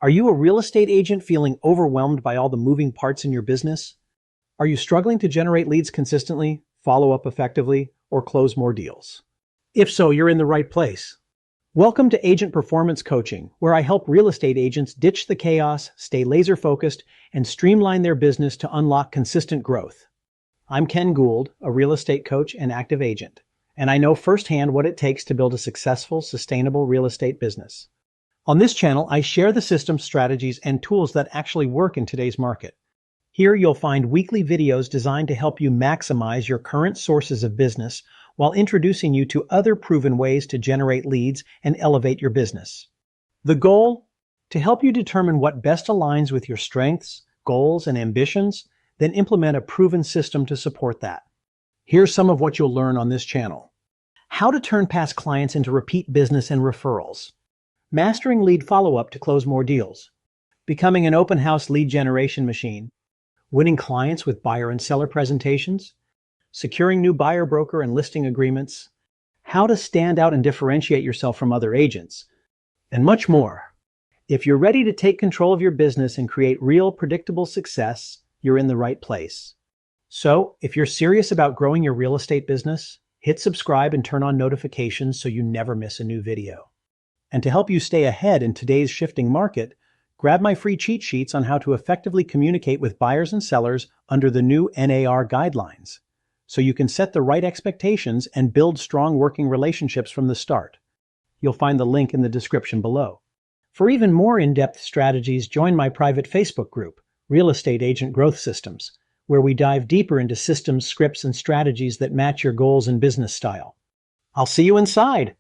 Are you a real estate agent feeling overwhelmed by all the moving parts in your business? Are you struggling to generate leads consistently, follow up effectively, or close more deals? If so, you're in the right place. Welcome to Agent Performance Coaching, where I help real estate agents ditch the chaos, stay laser focused, and streamline their business to unlock consistent growth. I'm Ken Gould, a real estate coach and active agent, and I know firsthand what it takes to build a successful, sustainable real estate business. On this channel, I share the systems, strategies, and tools that actually work in today's market. Here you'll find weekly videos designed to help you maximize your current sources of business while introducing you to other proven ways to generate leads and elevate your business. The goal? To help you determine what best aligns with your strengths, goals, and ambitions, then implement a proven system to support that. Here's some of what you'll learn on this channel. How to turn past clients into repeat business and referrals. Mastering lead follow-up to close more deals. Becoming an open house lead generation machine. Winning clients with buyer and seller presentations. Securing new buyer broker and listing agreements. How to stand out and differentiate yourself from other agents. And much more. If you're ready to take control of your business and create real, predictable success, you're in the right place. So, if you're serious about growing your real estate business, hit subscribe and turn on notifications so you never miss a new video. And to help you stay ahead in today's shifting market, grab my free cheat sheets on how to effectively communicate with buyers and sellers under the new NAR guidelines, so you can set the right expectations and build strong working relationships from the start. You'll find the link in the description below. For even more in-depth strategies, join my private Facebook group, Real Estate Agent Growth Systems, where we dive deeper into systems, scripts, and strategies that match your goals and business style. I'll see you inside.